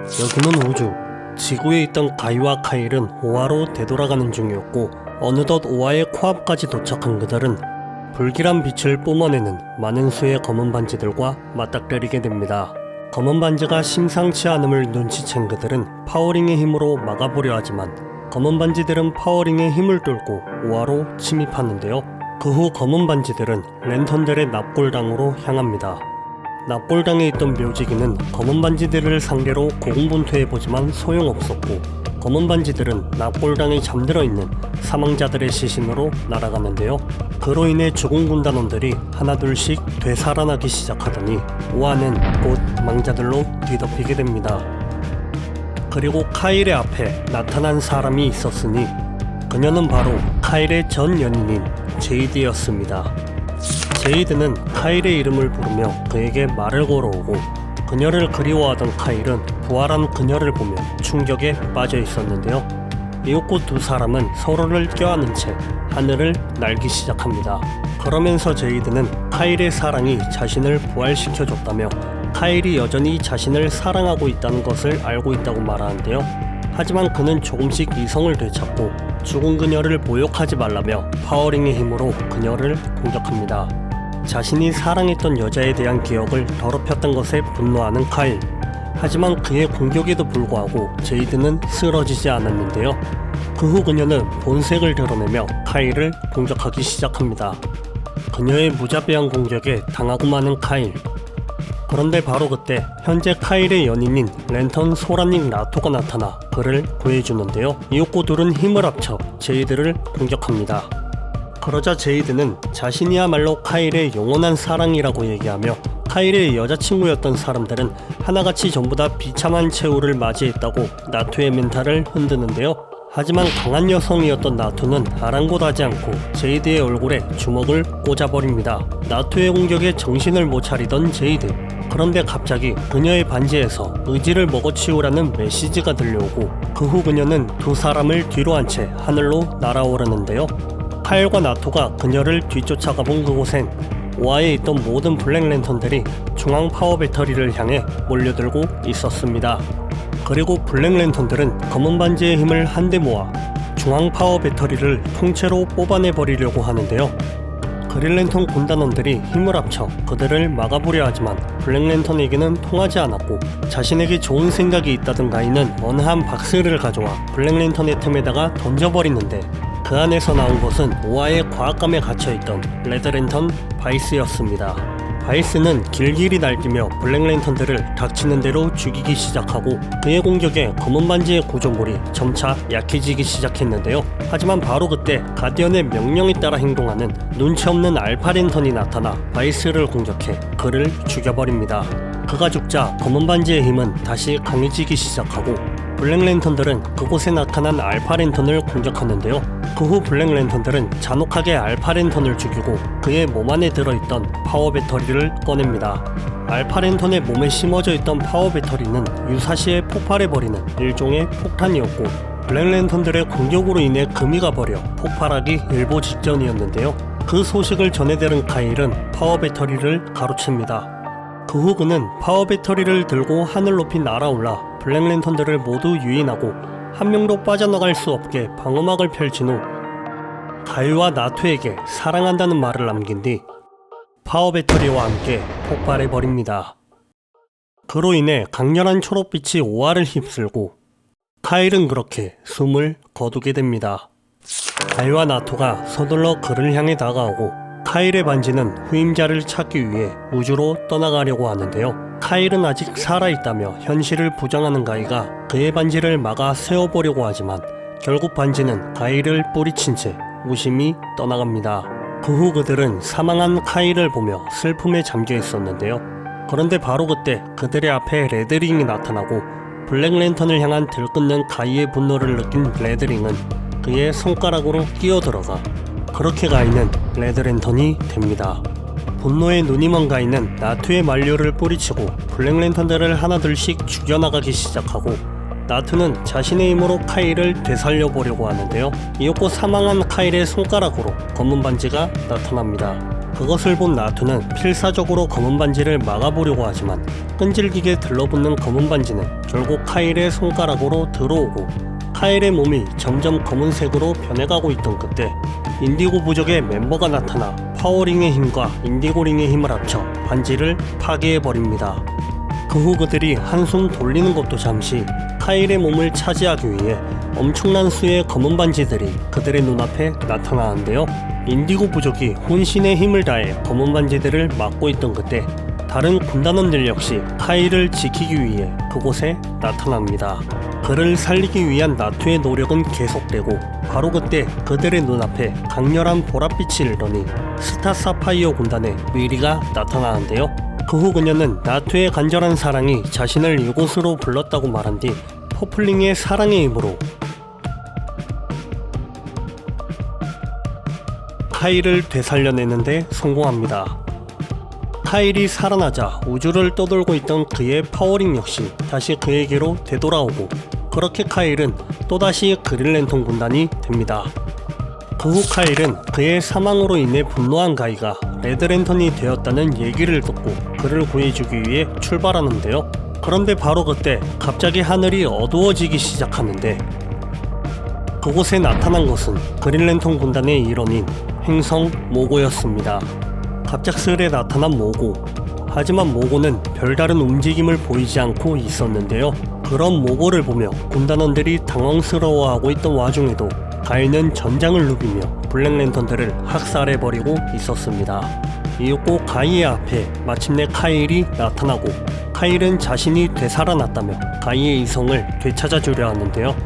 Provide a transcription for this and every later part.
여기는 우주. 지구에 있던 가이와 카일은 오아로 되돌아가는 중이었고 어느덧 오아의 코앞까지 도착한 그들은 불길한 빛을 뿜어내는 많은 수의 검은 반지들과 맞닥뜨리게 됩니다. 검은 반지가 심상치 않음을 눈치챈 그들은 파워링의 힘으로 막아보려 하지만 검은 반지들은 파워링의 힘을 뚫고 오아로 침입하는데요. 그 후 검은 반지들은 랜턴들의 납골당으로 향합니다. 납골당에 있던 묘지기는 검은 반지들을 상대로 고군분투해보지만 소용없었고 검은 반지들은 납골당에 잠들어 있는 사망자들의 시신으로 날아가는데요. 그로 인해 죽은 군단원들이 하나둘씩 되살아나기 시작하더니 오아는 곧 망자들로 뒤덮이게 됩니다. 그리고 카일의 앞에 나타난 사람이 있었으니 그녀는 바로 카일의 전 연인인 제이드였습니다. 제이드는 카일의 이름을 부르며 그에게 말을 걸어오고 그녀를 그리워하던 카일은 부활한 그녀를 보며 충격에 빠져 있었는데요. 이윽고 두 사람은 서로를 껴안은 채 하늘을 날기 시작합니다. 그러면서 제이드는 카일의 사랑이 자신을 부활시켜줬다며 카일이 여전히 자신을 사랑하고 있다는 것을 알고 있다고 말하는데요. 하지만 그는 조금씩 이성을 되찾고 죽은 그녀를 모욕하지 말라며 파워링의 힘으로 그녀를 공격합니다. 자신이 사랑했던 여자에 대한 기억을 더럽혔던 것에 분노하는 카일. 하지만 그의 공격에도 불구하고 제이드는 쓰러지지 않았는데요. 그 후 그녀는 본색을 드러내며 카일을 공격하기 시작합니다. 그녀의 무자비한 공격에 당하고 마는 카일. 그런데 바로 그때 현재 카일의 연인인 랜턴 소라닉 나토가 나타나 그를 구해주는데요. 이윽고 둘은 힘을 합쳐 제이드를 공격합니다. 그러자 제이드는 자신이야말로 카일의 영원한 사랑이라고 얘기하며 카일의 여자친구였던 사람들은 하나같이 전부 다 비참한 최후를 맞이했다고 나토의 멘탈을 흔드는데요. 하지만 강한 여성이었던 나토는 아랑곳하지 않고 제이드의 얼굴에 주먹을 꽂아버립니다. 나토의 공격에 정신을 못 차리던 제이드. 그런데 갑자기 그녀의 반지에서 의지를 먹어치우라는 메시지가 들려오고 그 후 그녀는 두 사람을 뒤로 한 채 하늘로 날아오르는데요. 카일과 나토가 그녀를 뒤쫓아가 본 그곳엔 오아에 있던 모든 블랙랜턴들이 중앙 파워 배터리를 향해 몰려들고 있었습니다. 그리고 블랙랜턴들은 검은 반지의 힘을 한데 모아 중앙 파워 배터리를 통째로 뽑아내버리려고 하는데요. 그린랜턴 군단원들이 힘을 합쳐 그들을 막아보려 하지만 블랙랜턴에게는 통하지 않았고 자신에게 좋은 생각이 있다던 가이는 어느 한 박스를 가져와 블랙랜턴의 틈에다가 던져버리는데 그 안에서 나온 것은 오아의 과학감에 갇혀있던 레드랜턴 바이스였습니다. 바이스는 길길이 날뛰며 블랙랜턴들을 닥치는 대로 죽이기 시작하고 그의 공격에 검은 반지의 구조물이 점차 약해지기 시작했는데요. 하지만 바로 그때 가디언의 명령에 따라 행동하는 눈치 없는 알파랜턴이 나타나 바이스를 공격해 그를 죽여버립니다. 그가 죽자 검은 반지의 힘은 다시 강해지기 시작하고 블랙랜턴들은 그곳에 나타난 알파랜턴을 공격하는데요. 그 후 블랙랜턴들은 잔혹하게 알파랜턴을 죽이고 그의 몸 안에 들어있던 파워 배터리를 꺼냅니다. 알파랜턴의 몸에 심어져 있던 파워 배터리는 유사시에 폭발해버리는 일종의 폭탄이었고 블랙랜턴들의 공격으로 인해 금이 가버려 폭발하기 일보 직전이었는데요. 그 소식을 전해 들은 카일은 파워 배터리를 가로챕니다. 그 후 그는 파워 배터리를 들고 하늘 높이 날아올라 블랙랜턴들을 모두 유인하고 한 명도 빠져나갈 수 없게 방어막을 펼친 후 가이와 나토에게 사랑한다는 말을 남긴 뒤 파워 배터리와 함께 폭발해버립니다. 그로 인해 강렬한 초록빛이 오아를 휩쓸고 카일은 그렇게 숨을 거두게 됩니다. 가이와 나토가 서둘러 그를 향해 다가오고 카일의 반지는 후임자를 찾기 위해 우주로 떠나가려고 하는데요. 카일은 아직 살아있다며 현실을 부정하는 가이가 그의 반지를 막아 세워보려고 하지만 결국 반지는 가이를 뿌리친 채 무심히 떠나갑니다. 그 후 그들은 사망한 카일을 보며 슬픔에 잠겨 있었는데요. 그런데 바로 그때 그들의 앞에 레드링이 나타나고 블랙랜턴을 향한 들끓는 가이의 분노를 느낀 레드링은 그의 손가락으로 끼어들어가 그렇게 가이는 레드랜턴이 됩니다. 분노에 눈이 먼 가이는 나토의 만료를 뿌리치고 블랙랜턴들을 하나둘씩 죽여나가기 시작하고 나토는 자신의 힘으로 카일을 되살려보려고 하는데요. 이윽고 사망한 카일의 손가락으로 검은 반지가 나타납니다. 그것을 본 나투는 필사적으로 검은 반지를 막아보려고 하지만 끈질기게 들러붙는 검은 반지는 결국 카일의 손가락으로 들어오고 카일의 몸이 점점 검은색으로 변해가고 있던 그때 인디고 부족의 멤버가 나타나 파워링의 힘과 인디고링의 힘을 합쳐 반지를 파괴해버립니다. 그 후 그들이 한숨 돌리는 것도 잠시 카일의 몸을 차지하기 위해 엄청난 수의 검은 반지들이 그들의 눈앞에 나타나는데요. 인디고 부족이 혼신의 힘을 다해 검은 반지들을 막고 있던 그때 다른 군단원들 역시 카일을 지키기 위해 그곳에 나타납니다. 그를 살리기 위한 나투의 노력은 계속되고 바로 그때 그들의 눈앞에 강렬한 보랏빛이 일더니 스타 사파이어 군단의 미리가 나타나는데요. 그 후 그녀는 나투의 간절한 사랑이 자신을 이곳으로 불렀다고 말한 뒤 퍼플링의 사랑의 힘으로 카일을 되살려내는데 성공합니다. 카일이 살아나자 우주를 떠돌고 있던 그의 파워링 역시 다시 그에게로 되돌아오고 그렇게 카일은 또다시 그린랜턴 군단이 됩니다. 그 후 카일은 그의 사망으로 인해 분노한 가이가 레드랜턴이 되었다는 얘기를 듣고 그를 구해주기 위해 출발하는데요. 그런데 바로 그때 갑자기 하늘이 어두워지기 시작하는데 그곳에 나타난 것은 그린랜턴 군단의 일원인 행성 모고였습니다. 갑작스레 나타난 모고. 하지만 모고는 별다른 움직임을 보이지 않고 있었는데요. 그런 모고를 보며 군단원들이 당황스러워하고 있던 와중에도 가이는 전장을 누비며 블랙랜턴들을 학살해버리고 있었습니다. 이윽고 가이의 앞에 마침내 카일이 나타나고 카일은 자신이 되살아났다며 가이의 이성을 되찾아주려 하는데요.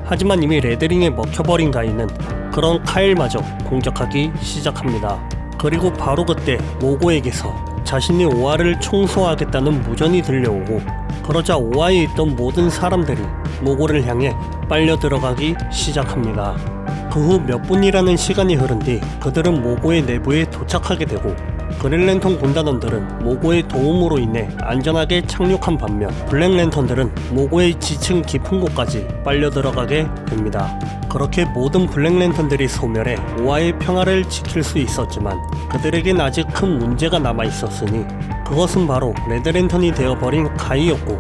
하지만 이미 레드링에 먹혀버린 가이는 그런 카일마저 공격하기 시작합니다. 그리고 바로 그때 모고에게서 자신이 오아를 청소하겠다는 무전이 들려오고 그러자 오아에 있던 모든 사람들이 모고를 향해 빨려 들어가기 시작합니다. 그 후 몇 분이라는 시간이 흐른 뒤 그들은 모고의 내부에 도착하게 되고 그린랜턴 군단원들은 모고의 도움으로 인해 안전하게 착륙한 반면 블랙랜턴들은 모고의 지층 깊은 곳까지 빨려 들어가게 됩니다. 그렇게 모든 블랙랜턴들이 소멸해 오아의 평화를 지킬 수 있었지만 그들에겐 아직 큰 문제가 남아 있었으니 그것은 바로 레드랜턴이 되어버린 가이였고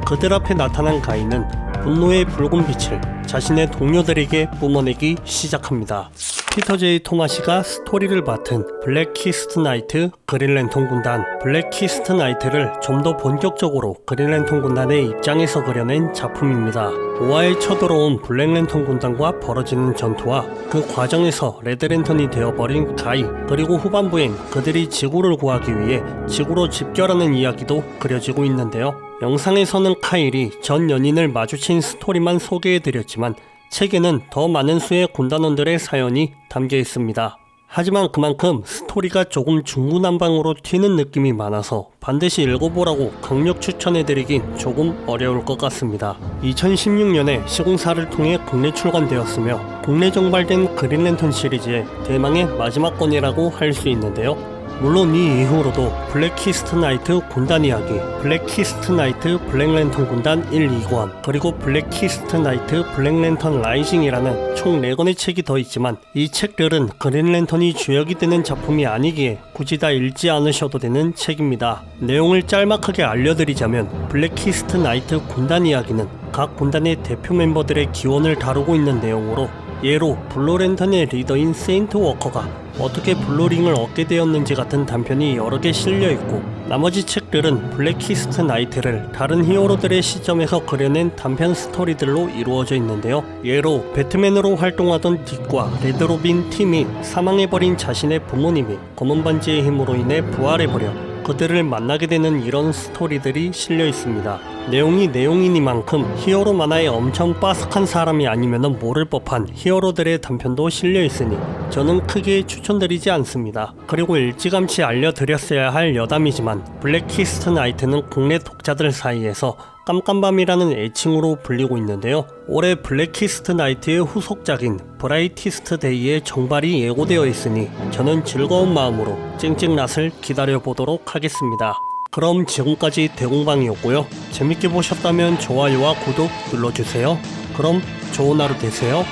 그들 앞에 나타난 가이는 분노의 붉은 빛을 자신의 동료들에게 뿜어내기 시작합니다. 피터 제이 토마시가 스토리를 맡은 블랙키스트 나이트 그린랜턴 군단. 블랙키스트 나이트를 좀 더 본격적으로 그린랜턴 군단의 입장에서 그려낸 작품입니다. 오아에 쳐들어온 블랙랜턴 군단과 벌어지는 전투와 그 과정에서 레드랜턴이 되어버린 가이, 그리고 후반부엔 그들이 지구를 구하기 위해 지구로 집결하는 이야기도 그려지고 있는데요. 영상에서는 카일이 전 연인을 마주친 스토리만 소개해드렸지만 책에는 더 많은 수의 군단원들의 사연이 담겨 있습니다. 하지만 그만큼 스토리가 조금 중구난방으로 튀는 느낌이 많아서 반드시 읽어보라고 강력 추천해드리긴 조금 어려울 것 같습니다. 2016년에 시공사를 통해 국내 출간되었으며 국내 정발된 그린랜턴 시리즈의 대망의 마지막 권이라고 할 수 있는데요. 물론 이 이후로도 블랙키스트 나이트 군단 이야기, 블랙키스트 나이트 블랙랜턴 군단 1, 2권, 그리고 블랙키스트 나이트 블랙랜턴 라이징이라는 총 4권의 책이 더 있지만 이 책들은 그린랜턴이 주역이 되는 작품이 아니기에 굳이 다 읽지 않으셔도 되는 책입니다. 내용을 짤막하게 알려드리자면 블랙키스트 나이트 군단 이야기는 각 군단의 대표 멤버들의 기원을 다루고 있는 내용으로 예로 블루랜턴의 리더인 세인트 워커가 어떻게 블루링을 얻게 되었는지 같은 단편이 여러 개 실려있고 나머지 책들은 블랙키스트 나이트를 다른 히어로들의 시점에서 그려낸 단편 스토리들로 이루어져 있는데요. 예로 배트맨으로 활동하던 딕과 레드로빈 팀이 사망해버린 자신의 부모님이 검은 반지의 힘으로 인해 부활해버려 그들을 만나게 되는 이런 스토리들이 실려 있습니다. 내용이 내용이니만큼 히어로 만화에 엄청 빠삭한 사람이 아니면 모를 법한 히어로들의 단편도 실려 있으니 저는 크게 추천드리지 않습니다. 그리고 일찌감치 알려드렸어야 할 여담이지만 블랙키스트 나이트는 국내 독자들 사이에서 깜깜밤이라는 애칭으로 불리고 있는데요. 올해 블랙키스트 나이트의 후속작인 브라이티스트 데이의 정발이 예고되어 있으니 저는 즐거운 마음으로 찡찡낫을 기다려보도록 하겠습니다. 그럼 지금까지 대공방이었고요. 재밌게 보셨다면 좋아요와 구독 눌러주세요. 그럼 좋은 하루 되세요.